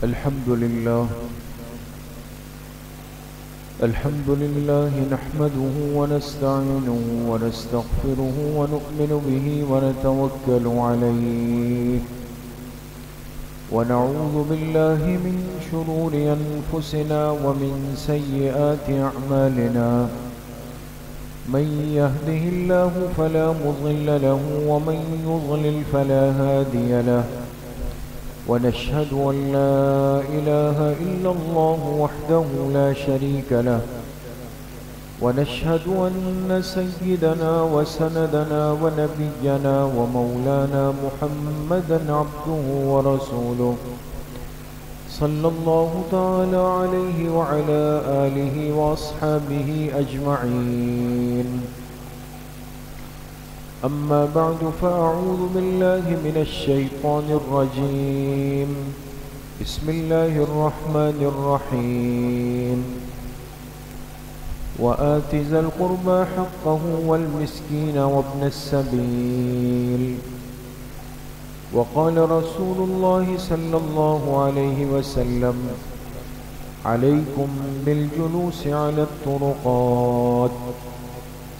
الحمد لله نحمده ونستعينه ونستغفره ونؤمن به ونتوكل عليه ونعوذ بالله من شرور أنفسنا ومن سيئات أعمالنا من يهده الله فلا مضل له ومن يضلل فلا هادي له ونشهد أن لا إله إلا الله وحده لا شريك له ونشهد أن سيدنا وسندنا ونبينا ومولانا محمدا عبده ورسوله صلى الله تعالى عليه وعلى آله وأصحابه أجمعين أما بعد فأعوذ بالله من الشيطان الرجيم بسم الله الرحمن الرحيم وآت ذا القربى حقه والمسكين وابن السبيل وقال رسول الله صلى الله عليه وسلم عليكم بالجلوس على الطرقات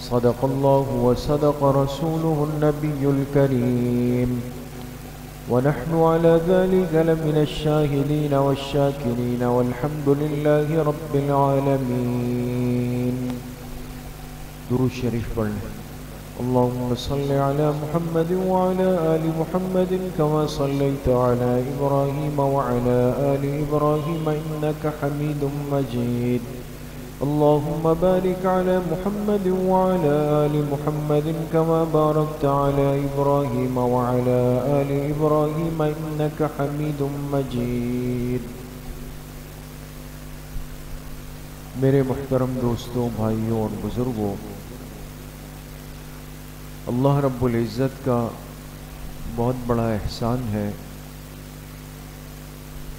صدق الله وصدق رسوله النبي الكريم ونحن على ذلك لمن الشاهدين والشاكرين والحمد لله رب العالمين. درود شریف پڑھیں. اللهم صل على محمد وعلى آل محمد كما صليت على إبراهيم وعلى آل إبراهيم إنك حميد مجيد. اللهم بارك على محمد وعلى آل محمد كما باركت على إبراهيم وعلى آل إبراهيم إنك حميد مجيد. میرے محترم دوستوں، بھائیوں اور بزرگوں، اللہ رب العزت کا بہت بڑا احسان ہے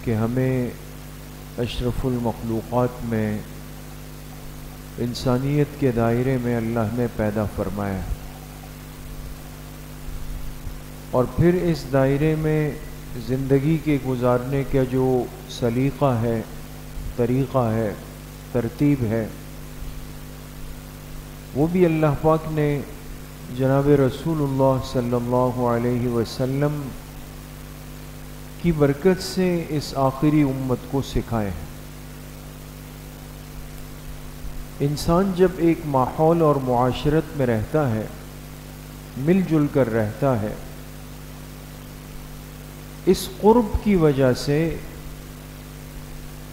کہ ہمیں اشرف المخلوقات میں انسانیت کے دائرے میں اللہ نے پیدا فرمایا اور پھر اس دائرے میں زندگی کے گزارنے کا جو سلیقہ ہے، طریقہ ہے، ترتیب ہے، وہ بھی اللہ پاک نے جناب رسول اللہ صلی اللہ علیہ وسلم کی برکت سے اس آخری امت کو سکھائے ہیں. انسان جب ایک ماحول اور معاشرت میں رہتا ہے، مل جل کر رہتا ہے، اس قرب کی وجہ سے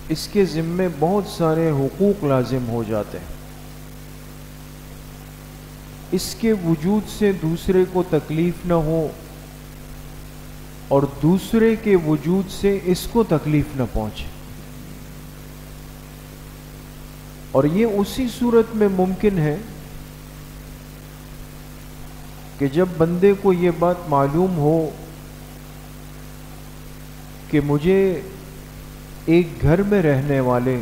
اس کے ذمے بہت سارے حقوق لازم ہو جاتے ہیں. اس کے وجود سے دوسرے کو تکلیف نہ ہو اور دوسرے کے وجود سے اس کو تکلیف نہ پہنچے. اور یہ اسی صورت میں ممکن ہے کہ جب بندے کو یہ بات معلوم ہو کہ مجھے ایک گھر میں رہنے والے،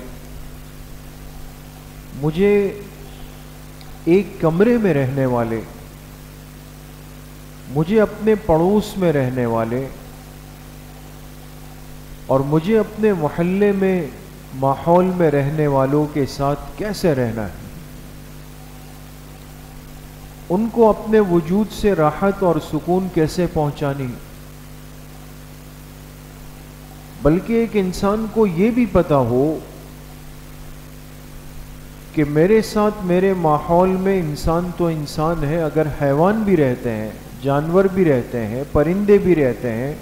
مجھے ایک کمرے میں رہنے والے، مجھے اپنے پڑوس میں رہنے والے اور مجھے اپنے محلے میں، ماحول میں رہنے والوں کے ساتھ کیسے رہنا ہے، ان کو اپنے وجود سے راحت اور سکون کیسے پہنچانی، بلکہ ایک انسان کو یہ بھی پتا ہو کہ میرے ساتھ میرے ماحول میں انسان تو انسان ہے، اگر حیوان بھی رہتے ہیں، جانور بھی رہتے ہیں، پرندے بھی رہتے ہیں،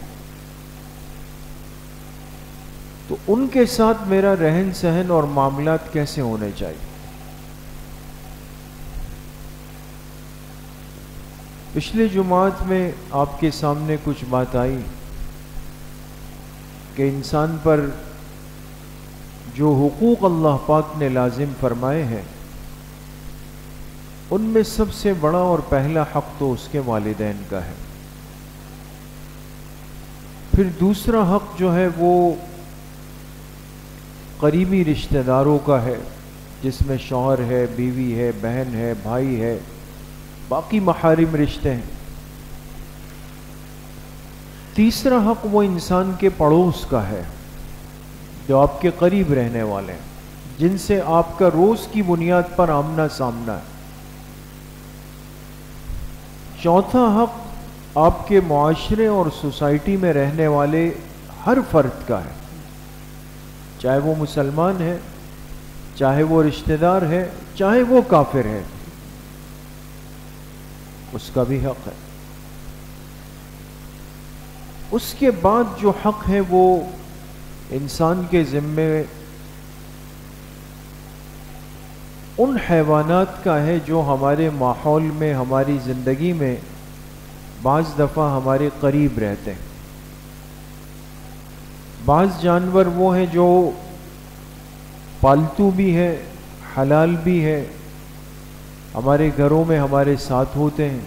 تو ان کے ساتھ میرا رہن سہن اور معاملات کیسے ہونے چاہیے. پچھلے جمعات میں آپ کے سامنے کچھ بات آئی کہ انسان پر جو حقوق اللہ پاک نے لازم فرمائے ہیں، ان میں سب سے بڑا اور پہلا حق تو اس کے والدین کا ہے. پھر دوسرا حق جو ہے وہ قریبی رشتہ داروں کا ہے، جس میں شوہر ہے، بیوی ہے، بہن ہے، بھائی ہے، باقی محارم رشتے ہیں. تیسرا حق وہ انسان کے پڑوس کا ہے، جو آپ کے قریب رہنے والے ہیں، جن سے آپ کا روز کی بنیاد پر آمنا سامنا ہے۔ چوتھا حق آپ کے معاشرے اور سوسائٹی میں رہنے والے ہر فرد کا ہے، چاہے وہ مسلمان ہے، چاہے وہ رشتہ دار ہے، چاہے وہ کافر ہے، اس کا بھی حق ہے۔ اس کے بعد جو حق ہے وہ انسان کے ذمے ان حیوانات کا ہے جو ہمارے ماحول میں، ہماری زندگی میں بعض دفعہ ہمارے قریب رہتے ہیں۔ بعض جانور وہ ہیں جو پالتو بھی ہے، حلال بھی ہے، ہمارے گھروں میں ہمارے ساتھ ہوتے ہیں،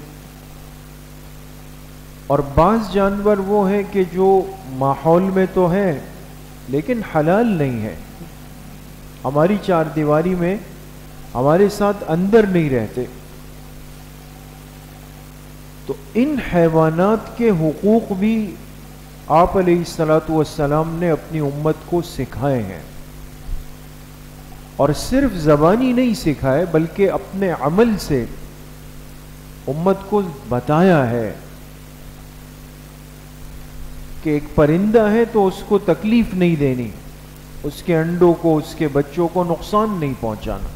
اور بعض جانور وہ ہیں کہ جو ماحول میں تو ہے لیکن حلال نہیں ہے، ہماری چار دیواری میں ہمارے ساتھ اندر نہیں رہتے۔ تو ان حیوانات کے حقوق بھی آپ علیہ الصلاۃ والسلام نے اپنی امت کو سکھائے ہیں، اور صرف زبانی نہیں سکھائے بلکہ اپنے عمل سے امت کو بتایا ہے کہ ایک پرندہ ہے تو اس کو تکلیف نہیں دینی، اس کے انڈوں کو، اس کے بچوں کو نقصان نہیں پہنچانا۔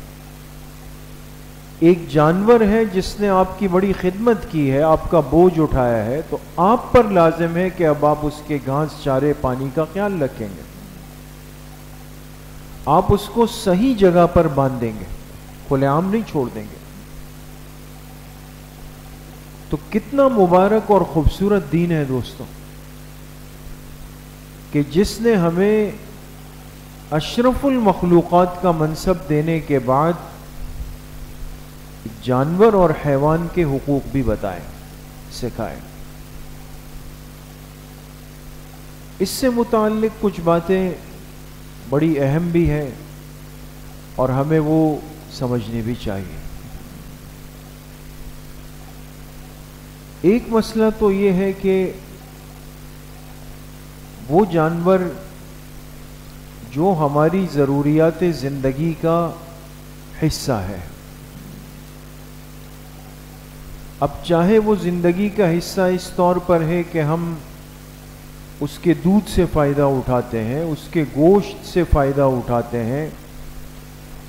ایک جانور ہے جس نے آپ کی بڑی خدمت کی ہے، آپ کا بوجھ اٹھایا ہے، تو آپ پر لازم ہے کہ اب آپ اس کے گھاس، چارے، پانی کا خیال رکھیں گے، آپ اس کو صحیح جگہ پر باندھیں گے، کھلے عام نہیں چھوڑ دیں گے۔ تو کتنا مبارک اور خوبصورت دین ہے دوستوں، کہ جس نے ہمیں اشرف المخلوقات کا منصب دینے کے بعد جانور اور حیوان کے حقوق بھی بتائے، سکھائے۔ اس سے متعلق کچھ باتیں بڑی اہم بھی ہیں اور ہمیں وہ سمجھنی بھی چاہیے۔ ایک مسئلہ تو یہ ہے کہ وہ جانور جو ہماری ضروریات زندگی کا حصہ ہے، اب چاہے وہ زندگی کا حصہ اس طور پر ہے کہ ہم اس کے دودھ سے فائدہ اٹھاتے ہیں، اس کے گوشت سے فائدہ اٹھاتے ہیں،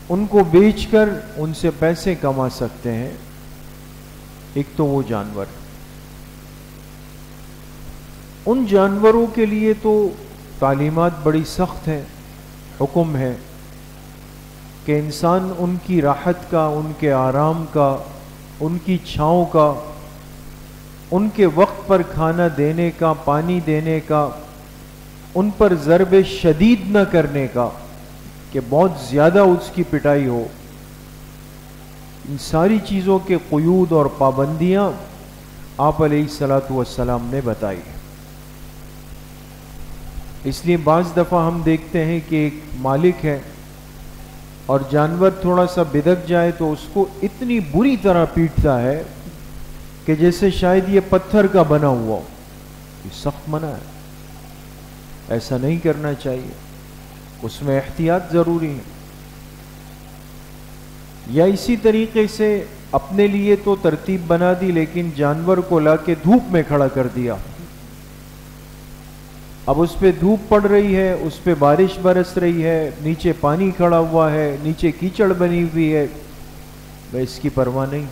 ان کو بیچ کر ان سے پیسے کما سکتے ہیں، ایک تو وہ جانور۔ ان جانوروں کے لیے تو تعلیمات بڑی سخت ہیں، حکم ہے کہ انسان ان کی راحت کا، ان کے آرام کا، ان کی چھاؤں کا، ان کے وقت پر کھانا دینے کا، پانی دینے کا، ان پر ضرب شدید نہ کرنے کا کہ بہت زیادہ اس کی پٹائی ہو، ان ساری چیزوں کے قیود اور پابندیاں آپ علیہ الصلاۃ والسلام نے بتائی ہیں۔ اس لیے بعض دفعہ ہم دیکھتے ہیں کہ ایک مالک ہے اور جانور تھوڑا سا بدک جائے تو اس کو اتنی بری طرح پیٹتا ہے کہ جیسے شاید یہ پتھر کا بنا ہوا ہو۔ یہ سخت منع ہے، ایسا نہیں کرنا چاہیے، اس میں احتیاط ضروری ہے۔ یا اسی طریقے سے اپنے لیے تو ترتیب بنا دی لیکن جانور کو لا کے دھوپ میں کھڑا کر دیا، اب اس پہ دھوپ پڑ رہی ہے، اس پہ بارش برس رہی ہے، نیچے پانی کھڑا ہوا ہے، نیچے کیچڑ بنی ہوئی ہے، میں اس کی پرواہ نہیں۔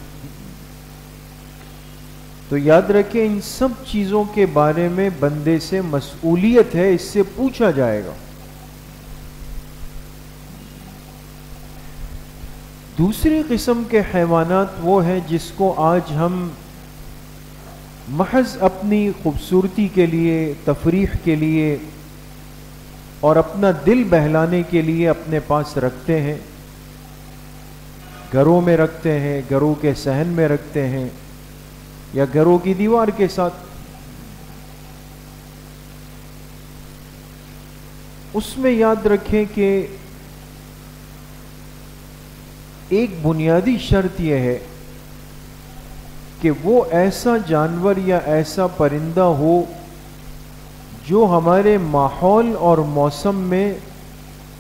تو یاد رکھیں ان سب چیزوں کے بارے میں بندے سے مسئولیت ہے، اس سے پوچھا جائے گا۔ دوسری قسم کے حیوانات وہ ہیں جس کو آج ہم محض اپنی خوبصورتی کے لیے، تفریح کے لیے اور اپنا دل بہلانے کے لیے اپنے پاس رکھتے ہیں، گھروں میں رکھتے ہیں، گھروں کے صحن میں رکھتے ہیں یا گھروں کی دیوار کے ساتھ۔ اس میں یاد رکھیں کہ ایک بنیادی شرط یہ ہے کہ وہ ایسا جانور یا ایسا پرندہ ہو جو ہمارے ماحول اور موسم میں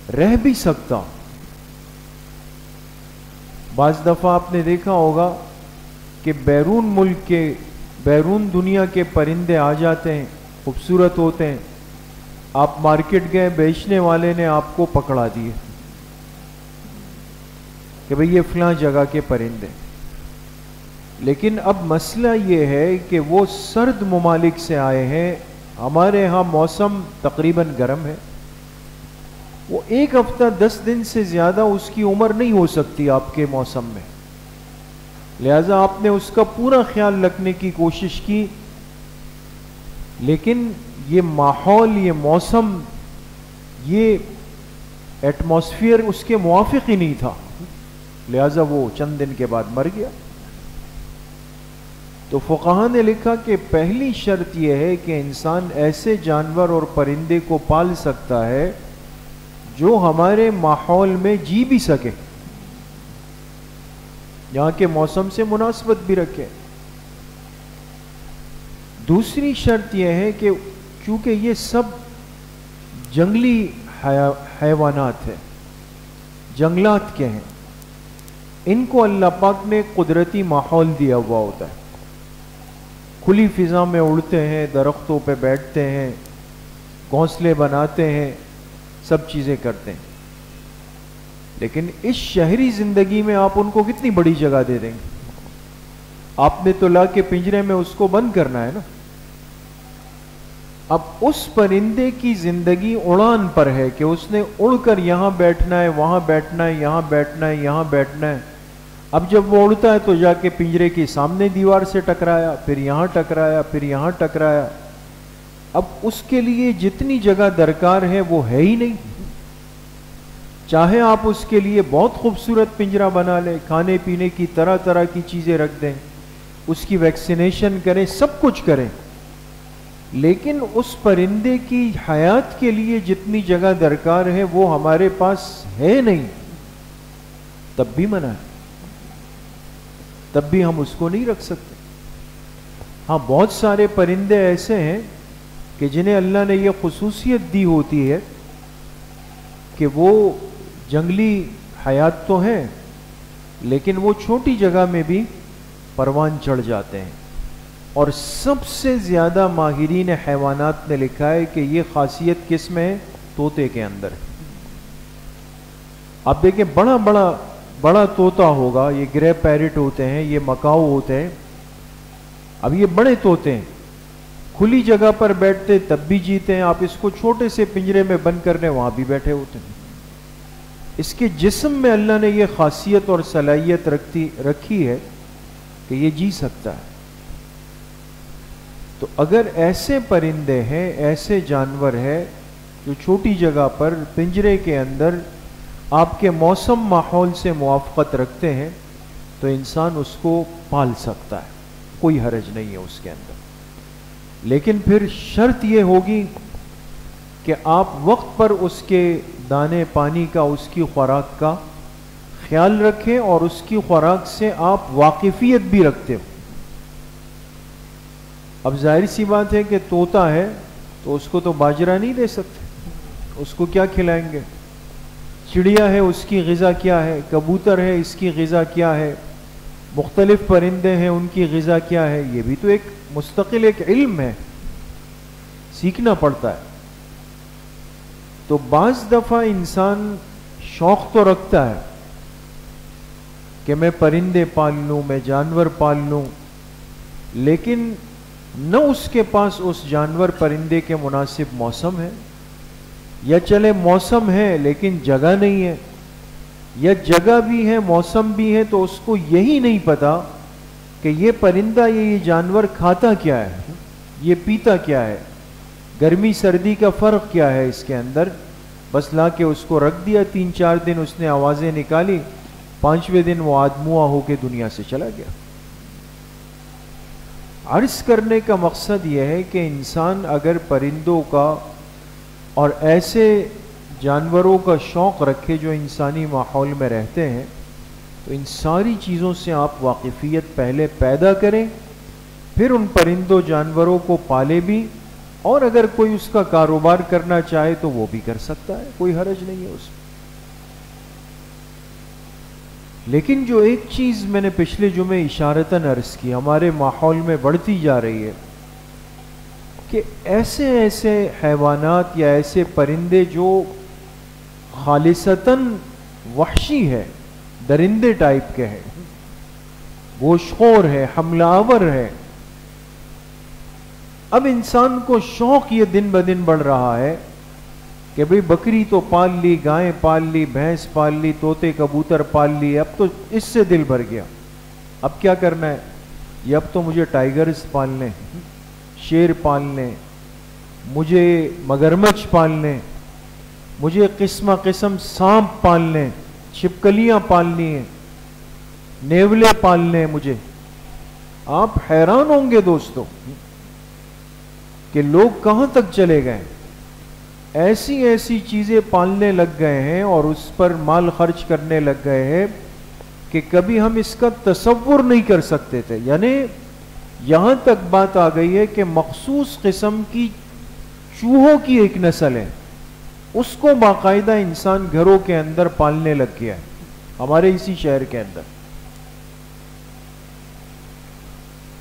رہ بھی سکتا. بعض دفعہ آپ نے دیکھا ہوگا کہ بیرون ملک کے، بیرون دنیا کے پرندے آ جاتے ہیں، خوبصورت ہوتے ہیں، آپ مارکیٹ گئے، بیچنے والے نے آپ کو پکڑا دیے کہ بھئی یہ فلاں جگہ کے پرندے. لیکن اب مسئلہ یہ ہے کہ وہ سرد ممالک سے آئے ہیں، ہمارے ہاں موسم تقریباً گرم ہے، وہ 1 ہفتہ 10 دن سے زیادہ اس کی عمر نہیں ہو سکتی آپ کے موسم میں، لہذا آپ نے اس کا پورا خیال رکھنے کی کوشش کی، لیکن یہ ماحول، یہ موسم، یہ ایٹماسفیئر اس کے موافق ہی نہیں تھا، لہذا وہ چند دن کے بعد مر گیا. تو فقہاء نے لکھا کہ پہلی شرط یہ ہے کہ انسان ایسے جانور اور پرندے کو پال سکتا ہے جو ہمارے ماحول میں جی بھی سکے، یہاں کے موسم سے مناسبت بھی رکھے. دوسری شرط یہ ہے کہ چونکہ یہ سب جنگلی حیوانات ہیں، جنگلات کے ہیں، ان کو اللہ پاک نے قدرتی ماحول دیا ہوا ہوتا ہے، کھلی فضا میں اڑتے ہیں، درختوں پہ بیٹھتے ہیں، گھونسلے بناتے ہیں، سب چیزیں کرتے ہیں. لیکن اس شہری زندگی میں آپ ان کو کتنی بڑی جگہ دے دیں گے؟ آپ نے تو لا کے پنجرے میں اس کو بند کرنا ہے نا. اب اس پرندے کی زندگی اڑان پر ہے کہ اس نے اڑ کر یہاں بیٹھنا ہے، وہاں بیٹھنا ہے، یہاں بیٹھنا ہے، یہاں بیٹھنا ہے. اب جب وہ اڑتا ہے تو جا کے پنجرے کے سامنے دیوار سے ٹکرایا، پھر یہاں ٹکرایا، پھر یہاں ٹکرایا. اب اس کے لیے جتنی جگہ درکار ہے وہ ہے ہی نہیں. چاہے آپ اس کے لیے بہت خوبصورت پنجرا بنا لیں، کھانے پینے کی طرح طرح کی چیزیں رکھ دیں، اس کی ویکسینیشن کریں، سب کچھ کریں، لیکن اس پرندے کی حیات کے لیے جتنی جگہ درکار ہے وہ ہمارے پاس ہے نہیں. تب بھی منع ہے، تب بھی ہم اس کو نہیں رکھ سکتے. ہاں بہت سارے پرندے ایسے ہیں کہ جنہیں اللہ نے یہ خصوصیت دی ہوتی ہے کہ وہ جنگلی حیات تو ہیں لیکن وہ چھوٹی جگہ میں بھی پروان چڑھ جاتے ہیں. اور سب سے زیادہ ماہرین حیوانات نے لکھا ہے کہ یہ خاصیت کس میں ہے؟ طوطے کے اندر. آپ دیکھیں بڑا طوطا ہوگا، یہ گرے پیرٹ ہوتے ہیں، یہ مکاؤ ہوتے ہیں. اب یہ بڑے طوطے ہیں، کھلی جگہ پر بیٹھتے تب بھی جیتے ہیں، آپ اس کو چھوٹے سے پنجرے میں بند کر لیں وہاں بھی بیٹھے ہوتے ہیں. اس کے جسم میں اللہ نے یہ خاصیت اور صلاحیت رکھی ہے کہ یہ جی سکتا ہے. تو اگر ایسے پرندے ہیں، ایسے جانور ہیں جو چھوٹی جگہ پر پنجرے کے اندر آپ کے موسم ماحول سے موافقت رکھتے ہیں تو انسان اس کو پال سکتا ہے، کوئی حرج نہیں ہے اس کے اندر. لیکن پھر شرط یہ ہوگی کہ آپ وقت پر اس کے دانے پانی کا، اس کی خوراک کا خیال رکھیں اور اس کی خوراک سے آپ واقفیت بھی رکھتے ہو. اب ظاہر سی بات ہے کہ طوطا ہے تو اس کو تو باجرہ نہیں دے سکتے، اس کو کیا کھلائیں گے؟ چڑیا ہے، اس کی غذا کیا ہے؟ کبوتر ہے، اس کی غذا کیا ہے؟ مختلف پرندے ہیں، ان کی غذا کیا ہے؟ یہ بھی تو ایک مستقل ایک علم ہے، سیکھنا پڑتا ہے. تو بعض دفعہ انسان شوق تو رکھتا ہے کہ میں پرندے پال لوں، میں جانور پال لوں، لیکن نہ اس کے پاس اس جانور پرندے کے مناسب موسم ہے، یا چلے موسم ہے لیکن جگہ نہیں ہے، یا جگہ بھی ہے موسم بھی ہے تو اس کو یہی نہیں پتا کہ یہ پرندہ یہ جانور کھاتا کیا ہے، یہ پیتا کیا ہے، گرمی سردی کا فرق کیا ہے اس کے اندر. بس لا کے اس کو رکھ دیا، 3-4 دن اس نے آوازیں نکالی، 5ویں دن وہ آدموا ہو کے دنیا سے چلا گیا. عرض کرنے کا مقصد یہ ہے کہ انسان اگر پرندوں کا اور ایسے جانوروں کا شوق رکھے جو انسانی ماحول میں رہتے ہیں تو ان ساری چیزوں سے آپ واقفیت پہلے پیدا کریں، پھر ان پرندوں جانوروں کو پالے بھی، اور اگر کوئی اس کا کاروبار کرنا چاہے تو وہ بھی کر سکتا ہے، کوئی حرج نہیں ہے اس میں. لیکن جو ایک چیز میں نے پچھلے جمعے اشارتاً عرض کی ہمارے ماحول میں بڑھتی جا رہی ہے کہ ایسے ایسے حیوانات یا ایسے پرندے جو خالصتاً وحشی ہے، درندے ٹائپ کے ہیں، گوشت خور ہے، حملہ آور ہے، اب انسان کو شوق یہ دن بدن بڑھ رہا ہے کہ بھئی بکری تو پال لی، گائیں پال لی، بھینس پال لی، طوطے کبوتر پال لی، اب تو اس سے دل بھر گیا، اب کیا کرنا ہے؟ یہ اب تو مجھے ٹائیگرز پالنے، شیر پالنے، مجھے مگرمچھ پالنے، مجھے قسم قسم سانپ پالنے، چھپکلیاں پالنی ہیں، نیولے پالنے مجھے۔ آپ حیران ہوں گے دوستو کہ لوگ کہاں تک چلے گئے، ایسی ایسی چیزیں پالنے لگ گئے ہیں اور اس پر مال خرچ کرنے لگ گئے ہیں کہ کبھی ہم اس کا تصور نہیں کر سکتے تھے۔ یعنی یہاں تک بات آ گئی ہے کہ مخصوص قسم کی چوہوں کی ایک نسل ہے، اس کو باقاعدہ انسان گھروں کے اندر پالنے لگ گیا ہے، ہمارے اسی شہر کے اندر۔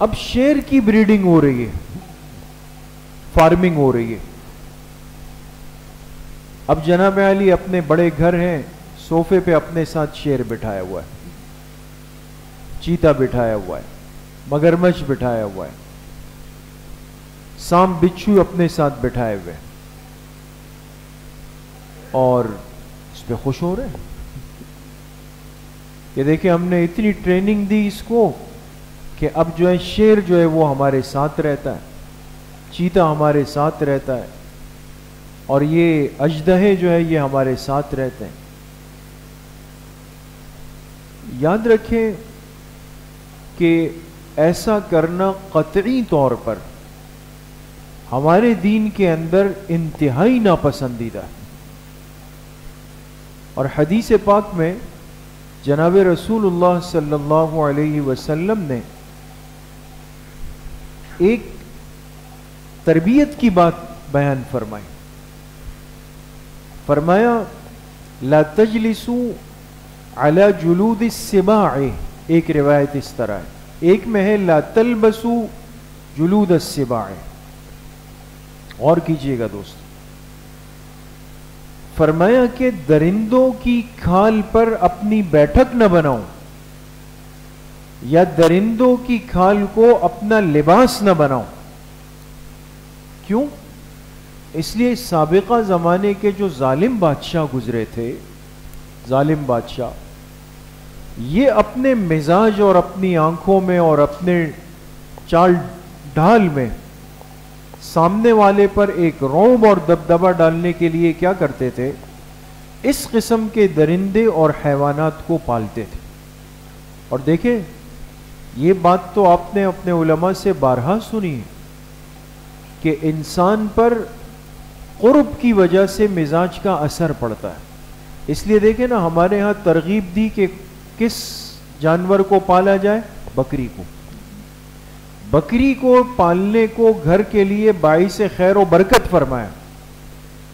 اب شیر کی بریڈنگ ہو رہی ہے، فارمنگ ہو رہی ہے۔ اب جناب علی اپنے بڑے گھر ہیں، صوفے پہ اپنے ساتھ شیر بٹھایا ہوا ہے، چیتا بٹھایا ہوا ہے، مگرمچھ بٹھایا ہوا ہے، سانپ بچھو اپنے ساتھ بٹھائے ہوئے، اور اس پہ خوش ہو رہے ہیں کہ دیکھیں ہم نے اتنی ٹریننگ دی اس کو کہ اب جو ہے شیر جو ہے وہ ہمارے ساتھ رہتا ہے، چیتا ہمارے ساتھ رہتا ہے، اور یہ اژدہے جو ہے یہ ہمارے ساتھ رہتے ہیں۔ یاد رکھیں کہ ایسا کرنا قطعی طور پر ہمارے دین کے اندر انتہائی ناپسندیدہ ہے، اور حدیث پاک میں جناب رسول اللہ صلی اللہ علیہ وسلم نے ایک تربیت کی بات بیان فرمائی، فرمایا لا تجلسوا علی جلود السباع، ایک روایت اس طرح ہے، ایک میں ہے لا تلبسوا جلود السباع۔ اور کیجئے گا دوست، فرمایا کہ درندوں کی کھال پر اپنی بیٹھک نہ بناؤ، یا درندوں کی کھال کو اپنا لباس نہ بناؤ۔ کیوں؟ اس لیے سابقہ زمانے کے جو ظالم بادشاہ گزرے تھے، ظالم بادشاہ، یہ اپنے مزاج اور اپنی آنکھوں میں اور اپنے چال ڈھال میں سامنے والے پر ایک رعب اور دبدبہ ڈالنے کے لیے کیا کرتے تھے؟ اس قسم کے درندے اور حیوانات کو پالتے تھے۔ اور دیکھیں یہ بات تو آپ نے اپنے علماء سے بارہا سنی ہے کہ انسان پر قرب کی وجہ سے مزاج کا اثر پڑتا ہے۔ اس لیے دیکھیں نا، ہمارے ہاں ترغیب دی کہ کس جانور کو پالا جائے؟ بکری کو۔ بکری کو پالنے کو گھر کے لیے باعث خیر و برکت فرمایا۔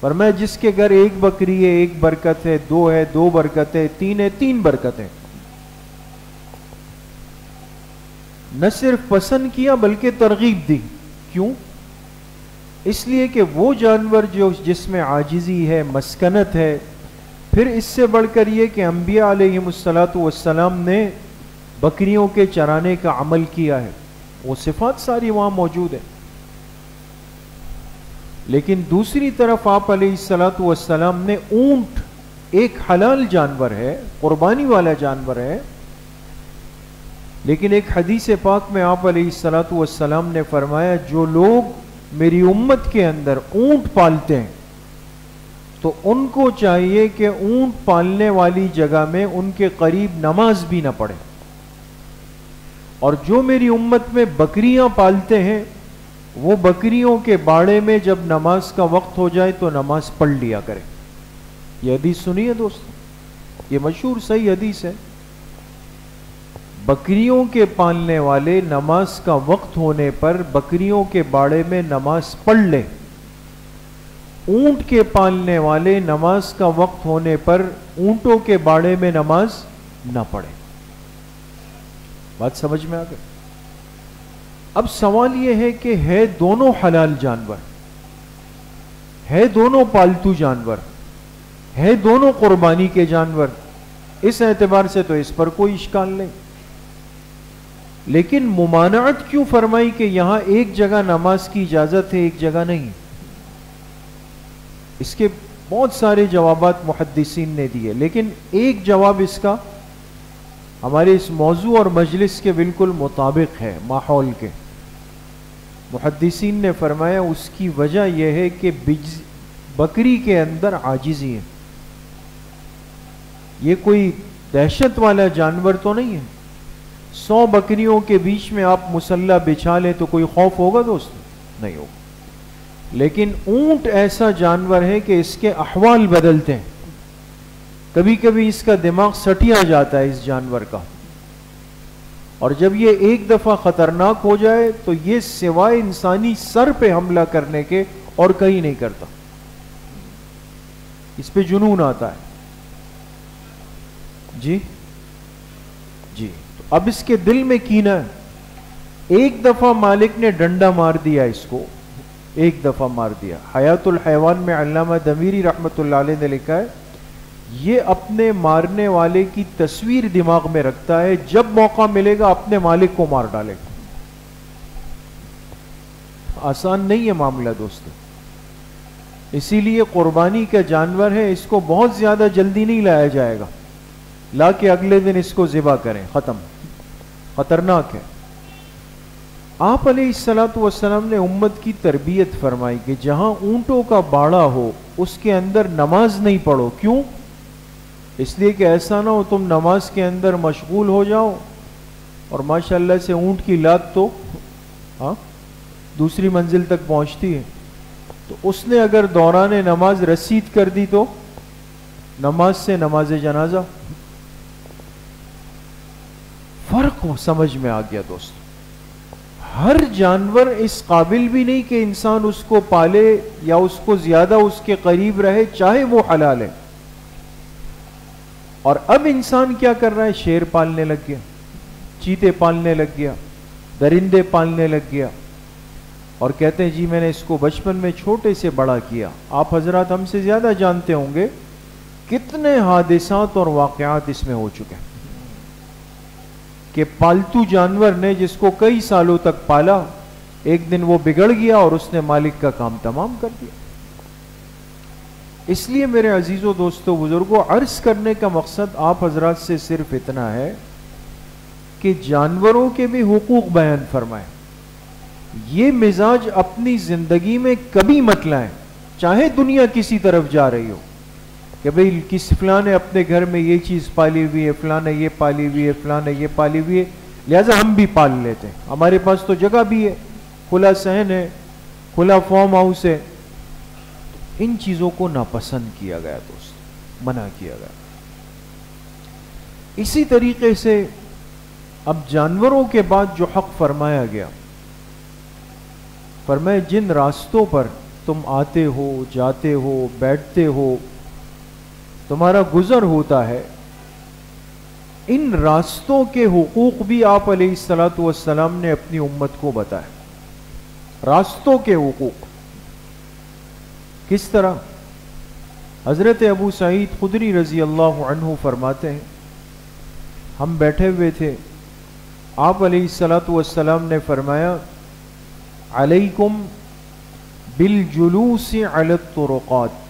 فرمایا جس کے گھر ایک بکری ہے ایک برکت ہے، دو ہے دو برکت ہے، تین ہے تین برکت ہے۔ نہ صرف پسند کیا بلکہ ترغیب دی۔ کیوں؟ اس لیے کہ وہ جانور جو جس میں عاجزی ہے، مسکنت ہے، پھر اس سے بڑھ کر یہ کہ انبیاء علیہم السلام نے بکریوں کے چرانے کا عمل کیا ہے، وہ صفات ساری وہاں موجود ہیں۔ لیکن دوسری طرف آپ علیہ السلام نے اونٹ، ایک حلال جانور ہے، قربانی والا جانور ہے، لیکن ایک حدیث پاک میں آپ علیہ السلام نے فرمایا جو لوگ میری امت کے اندر اونٹ پالتے ہیں تو ان کو چاہیے کہ اونٹ پالنے والی جگہ میں ان کے قریب نماز بھی نہ پڑھے، اور جو میری امت میں بکریاں پالتے ہیں وہ بکریوں کے باڑے میں جب نماز کا وقت ہو جائے تو نماز پڑھ لیا کرے۔ یہ حدیث سنیے دوست، یہ مشہور صحیح حدیث ہے۔ بکریوں کے پالنے والے نماز کا وقت ہونے پر بکریوں کے باڑے میں نماز پڑھ لیں، اونٹ کے پالنے والے نماز کا وقت ہونے پر اونٹوں کے باڑے میں نماز نہ پڑھیں۔ بات سمجھ میں آ گئی؟ اب سوال یہ ہے کہ ہے دونوں حلال جانور، ہے دونوں پالتو جانور، ہے دونوں قربانی کے جانور، اس اعتبار سے تو اس پر کوئی اشکال نہیں، لیکن ممانعت کیوں فرمائی کہ یہاں ایک جگہ نماز کی اجازت ہے ایک جگہ نہیں؟ اس کے بہت سارے جوابات محدثین نے دیے، لیکن ایک جواب اس کا ہمارے اس موضوع اور مجلس کے بالکل مطابق ہے، ماحول کے۔ محدثین نے فرمایا اس کی وجہ یہ ہے کہ بکری کے اندر عاجزی ہے، یہ کوئی دہشت والا جانور تو نہیں ہے۔ 100 بکریوں کے بیچ میں آپ مسلح بچھا لیں تو کوئی خوف ہوگا دوست؟ نہیں ہوگا، لیکن اونٹ ایسا جانور ہے کہ اس کے احوال بدلتے ہیں، کبھی کبھی اس کا دماغ سٹیا جاتا ہے اس جانور کا، اور جب یہ ایک دفعہ خطرناک ہو جائے تو یہ سوائے انسانی سر پہ حملہ کرنے کے اور کہیں نہیں کرتا، اس پہ جنون آتا ہے۔ جی تو اب اس کے دل میں کینہ ہے، ایک دفعہ مالک نے ڈنڈا مار دیا اس کو، ایک دفعہ مار دیا۔ حیات الحیوان میں علامہ دمیری رحمۃ اللہ علیہ نے لکھا ہے یہ اپنے مارنے والے کی تصویر دماغ میں رکھتا ہے، جب موقع ملے گا اپنے مالک کو مار ڈالے گا۔ آسان نہیں ہے معاملہ دوستو، اسی لیے قربانی کا جانور ہے، اس کو بہت زیادہ جلدی نہیں لایا جائے گا، لا کے اگلے دن اس کو ذبح کریں، ختم، خطرناک ہے۔ آپ علیہ الصلوۃ والسلام نے امت کی تربیت فرمائی کہ جہاں اونٹوں کا باڑا ہو اس کے اندر نماز نہیں پڑھو۔ کیوں؟ اس لیے کہ ایسا نہ ہو تم نماز کے اندر مشغول ہو جاؤ اور ماشاءاللہ سے اونٹ کی لات تو دوسری منزل تک پہنچتی ہے، تو اس نے اگر دوران نماز رسید کر دی تو نماز سے نماز جنازہ، فرق سمجھ میں آ گیا دوست۔ ہر جانور اس قابل بھی نہیں کہ انسان اس کو پالے یا اس کو زیادہ اس کے قریب رہے چاہے وہ حلال ہے۔ اور اب انسان کیا کر رہا ہے؟ شیر پالنے لگ گیا، چیتے پالنے لگ گیا، درندے پالنے لگ گیا، اور کہتے ہیں جی میں نے اس کو بچپن میں چھوٹے سے بڑا کیا۔ آپ حضرات ہم سے زیادہ جانتے ہوں گے کتنے حادثات اور واقعات اس میں ہو چکے ہیں کہ پالتو جانور نے جس کو کئی سالوں تک پالا، ایک دن وہ بگڑ گیا اور اس نے مالک کا کام تمام کر دیا۔ اس لیے میرے عزیزوں دوستوں بزرگوں، عرض کرنے کا مقصد آپ حضرات سے صرف اتنا ہے کہ جانوروں کے بھی حقوق بیان فرمائیں۔ یہ مزاج اپنی زندگی میں کبھی مت لائیں، چاہے دنیا کسی طرف جا رہی ہو، کہ بھئی فلاں نے اپنے گھر میں یہ چیز پالی ہوئی ہے، فلاں نے یہ پالی ہوئی ہے، فلاں نے یہ پالی ہوئی ہے، لہٰذا ہم بھی پال لیتے ہیں، ہمارے پاس تو جگہ بھی ہے، کھلا صحن ہے، کھلا فارم ہاؤس ہے۔ ان چیزوں کو ناپسند کیا گیا دوست، منع کیا گیا۔ اسی طریقے سے اب جانوروں کے بعد جو حق فرمایا گیا، فرمایا جن راستوں پر تم آتے ہو، جاتے ہو، بیٹھتے ہو، تمہارا گزر ہوتا ہے، ان راستوں کے حقوق بھی آپ علیہ الصلوۃ والسلام نے اپنی امت کو بتایا۔ راستوں کے حقوق کس طرح؟ حضرت ابو سعید خدری رضی اللہ عنہ فرماتے ہیں ہم بیٹھے ہوئے تھے، آپ علیہ الصلوۃ والسلام نے فرمایا علیکم بالجلوس علی الطرقات،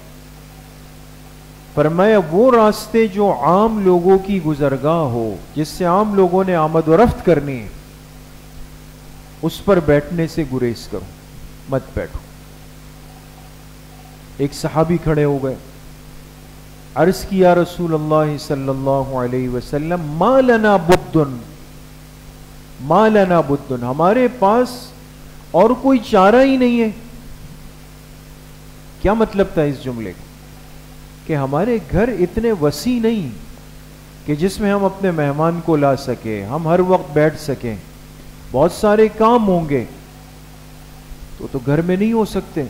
فرمایا وہ راستے جو عام لوگوں کی گزرگاہ ہو، جس سے عام لوگوں نے آمد و رفت کرنی ہے، اس پر بیٹھنے سے گریز کرو، مت بیٹھو۔ ایک صحابی کھڑے ہو گئے، عرض کیا رسول اللہ صلی اللہ علیہ وسلم ما لنا بدن، ما لنا بدن، ہمارے پاس اور کوئی چارہ ہی نہیں ہے۔ کیا مطلب تھا اس جملے کا؟ کہ ہمارے گھر اتنے وسیع نہیں کہ جس میں ہم اپنے مہمان کو لا سکیں، ہم ہر وقت بیٹھ سکیں، بہت سارے کام ہوں گے تو گھر میں نہیں ہو سکتے،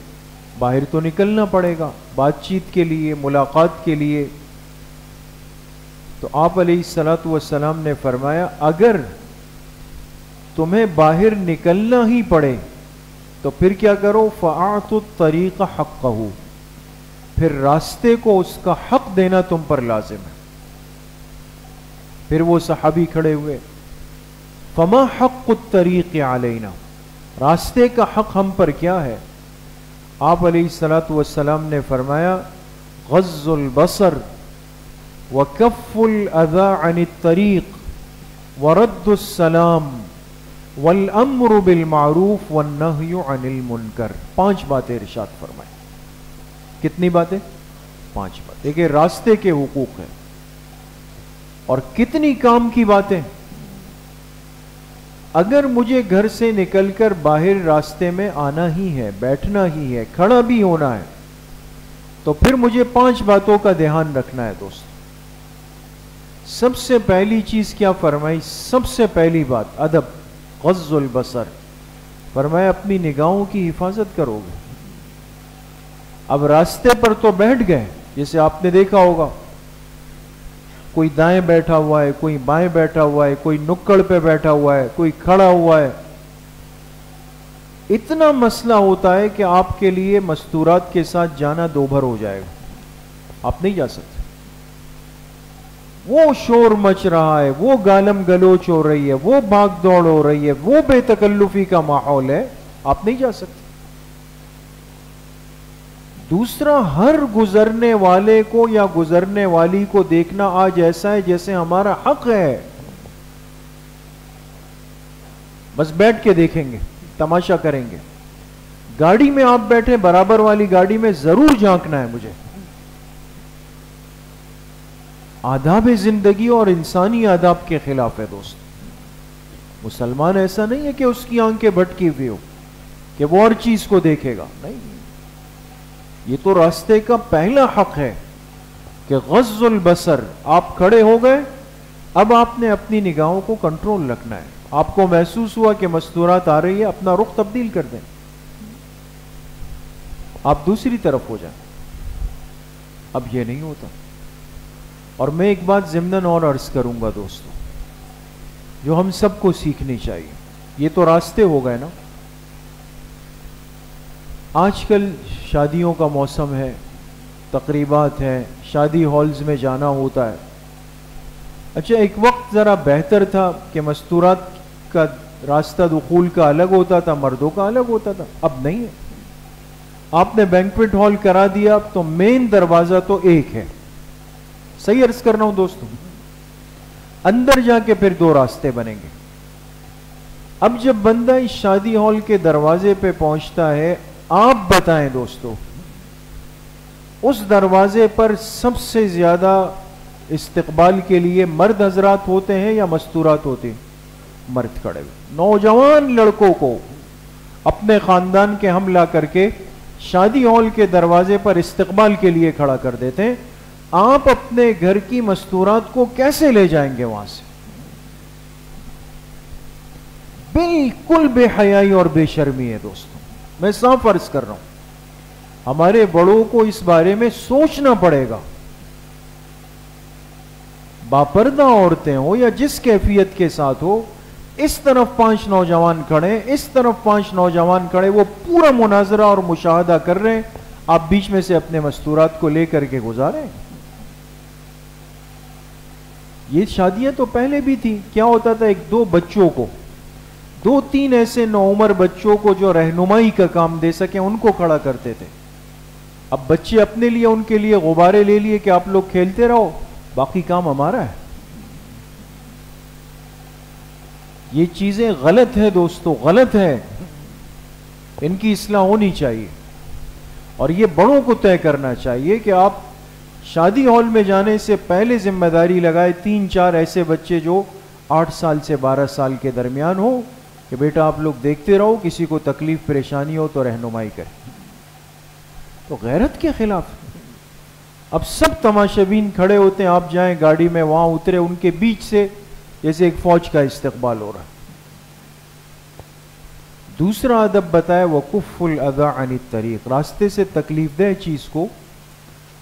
باہر تو نکلنا پڑے گا بات چیت کے لیے، ملاقات کے لیے۔ تو آپ علیہ الصلوۃ والسلام نے فرمایا اگر تمہیں باہر نکلنا ہی پڑے تو پھر کیا کرو؟ فَأَعْطُوا الطَّرِيقَ حَقَّهُ، پھر راستے کو اس کا حق دینا تم پر لازم ہے۔ پھر وہ صحابی کھڑے ہوئے، فَمَا حَقُّ الطَّرِيقِ عَلَيْنَا، راستے کا حق ہم پر کیا ہے؟ آپ علیہ الصلوۃ والسلام نے فرمایا غض البصر وکف الاذى عن الطریق ورد السلام والامر بالمعروف والنہی عن المنکر۔ 5 باتیں ارشاد فرمائیں۔ کتنی باتیں؟ 5 باتیں۔ دیکھیں راستے کے حقوق ہیں، اور کتنی کام کی باتیں۔ اگر مجھے گھر سے نکل کر باہر راستے میں آنا ہی ہے، بیٹھنا ہی ہے، کھڑا بھی ہونا ہے، تو پھر مجھے 5 باتوں کا دھیان رکھنا ہے دوست۔ سب سے پہلی چیز کیا فرمائی؟ سب سے پہلی بات ادب، غض البصر، فرمایا اپنی نگاہوں کی حفاظت کرو گے۔ اب راستے پر تو بیٹھ گئے، جیسے آپ نے دیکھا ہوگا کوئی دائیں بیٹھا ہوا ہے، کوئی بائیں بیٹھا ہوا ہے، کوئی نکڑ پہ بیٹھا ہوا ہے، کوئی کھڑا ہوا ہے۔ اتنا مسئلہ ہوتا ہے کہ آپ کے لیے مستورات کے ساتھ جانا دوبھر ہو جائے گا، آپ نہیں جا سکتے۔ وہ شور مچ رہا ہے، وہ گالم گلوچ ہو رہی ہے، وہ بھاگ دوڑ ہو رہی ہے، وہ بے تکلفی کا ماحول ہے، آپ نہیں جا سکتے۔ دوسرا، ہر گزرنے والے کو یا گزرنے والی کو دیکھنا آج ایسا ہے جیسے ہمارا حق ہے، بس بیٹھ کے دیکھیں گے، تماشا کریں گے۔ گاڑی میں آپ بیٹھے، برابر والی گاڑی میں ضرور جھانکنا ہے مجھے۔ آداب زندگی اور انسانی آداب کے خلاف ہے دوست۔ مسلمان ایسا نہیں ہے کہ اس کی آنکھیں بھٹکی ہوئی ہو کہ وہ ہر چیز کو دیکھے گا، نہیں۔ یہ تو راستے کا پہلا حق ہے کہ غض البصر، آپ کھڑے ہو گئے، اب آپ نے اپنی نگاہوں کو کنٹرول رکھنا ہے۔ آپ کو محسوس ہوا کہ مستورات آ رہی ہے، اپنا رخ تبدیل کر دیں، آپ دوسری طرف ہو جائیں۔ اب یہ نہیں ہوتا۔ اور میں ایک بات ضمناً اور عرض کروں گا دوستو، جو ہم سب کو سیکھنی چاہیے۔ یہ تو راستے ہو گئے نا، آج کل شادیوں کا موسم ہے، تقریبات ہیں، شادی ہالز میں جانا ہوتا ہے۔ اچھا، ایک وقت ذرا بہتر تھا کہ مستورات کا راستہ دخول کا الگ ہوتا تھا، مردوں کا الگ ہوتا تھا، اب نہیں ہے۔ آپ نے بینکویٹ ہال کرا دیا تو مین دروازہ تو ایک ہے، صحیح عرض کر رہا ہوں دوستوں، اندر جا کے پھر 2 راستے بنیں گے۔ اب جب بندہ اس شادی ہال کے دروازے پہ پہنچتا ہے، آپ بتائیں دوستو، اس دروازے پر سب سے زیادہ استقبال کے لیے مرد حضرات ہوتے ہیں یا مستورات ہوتے ہیں؟ مرد کھڑے ہوئے۔ نوجوان لڑکوں کو اپنے خاندان کے ہم لا کر کے شادی ہال کے دروازے پر استقبال کے لیے کھڑا کر دیتے ہیں۔ آپ اپنے گھر کی مستورات کو کیسے لے جائیں گے وہاں سے؟ بالکل بے حیائی اور بے شرمی ہے دوستوں، میں صاف عرض کر رہا ہوں۔ ہمارے بڑوں کو اس بارے میں سوچنا پڑے گا۔ باپردہ عورتیں ہو یا جس کیفیت کے ساتھ ہو، اس طرف 5 نوجوان کھڑے، اس طرف 5 نوجوان کھڑے، وہ پورا مناظرہ اور مشاہدہ کر رہے ہیں، آپ بیچ میں سے اپنے مستورات کو لے کر کے گزاریں۔ یہ شادیاں تو پہلے بھی تھی، کیا ہوتا تھا، 1-2 بچوں کو، 2-3 ایسے نوعمر بچوں کو جو رہنمائی کا کام دے سکیں ان کو کھڑا کرتے تھے۔ اب بچے اپنے لیے، ان کے لیے غبارے لے لیے کہ آپ لوگ کھیلتے رہو، باقی کام ہمارا ہے۔ یہ چیزیں غلط ہے دوستو، غلط ہے، ان کی اصلاح ہونی چاہیے، اور یہ بڑوں کو طے کرنا چاہیے کہ آپ شادی ہال میں جانے سے پہلے ذمہ داری لگائے 3-4 ایسے بچے جو 8 سال سے 12 سال کے درمیان ہو کہ بیٹا آپ لوگ دیکھتے رہو، کسی کو تکلیف پریشانی ہو تو رہنمائی کریں۔ تو غیرت کے خلاف اب سب تماشبین کھڑے ہوتے ہیں، آپ جائیں گاڑی میں، وہاں اترے، ان کے بیچ سے جیسے ایک فوج کا استقبال ہو رہا ہے۔ دوسرا ادب بتایا وَكُفُّ الْأَذَى عَنِ الطَّرِيقِ، راستے سے تکلیف دہ چیز کو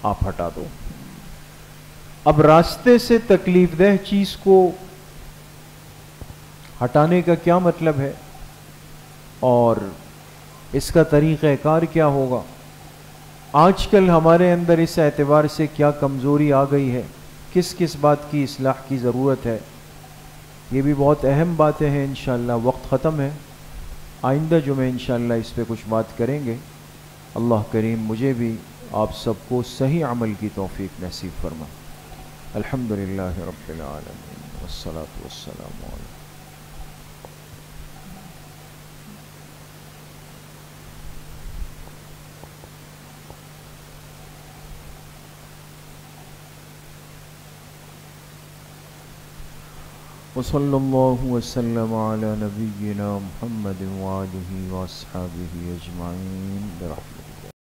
آپ ہٹا دو۔ اب راستے سے تکلیف دہ چیز کو ہٹانے کا کیا مطلب ہے اور اس کا طریقہ کار کیا ہوگا؟ آج کل ہمارے اندر اس اعتبار سے کیا کمزوری آ گئی ہے، کس کس بات کی اصلاح کی ضرورت ہے، یہ بھی بہت اہم باتیں ہیں۔ انشاءاللہ وقت ختم ہے، آئندہ جمعہ انشاءاللہ اس پہ کچھ بات کریں گے۔ اللہ کریم مجھے بھی آپ سب کو صحیح عمل کی توفیق نصیب فرمائے۔ الحمدللہ رب العالمین والصلاة والسلام علیہ وصلی اللہ وسلم علی نبینا محمد وآلہ واصحابہ اجمعین برحمتہ۔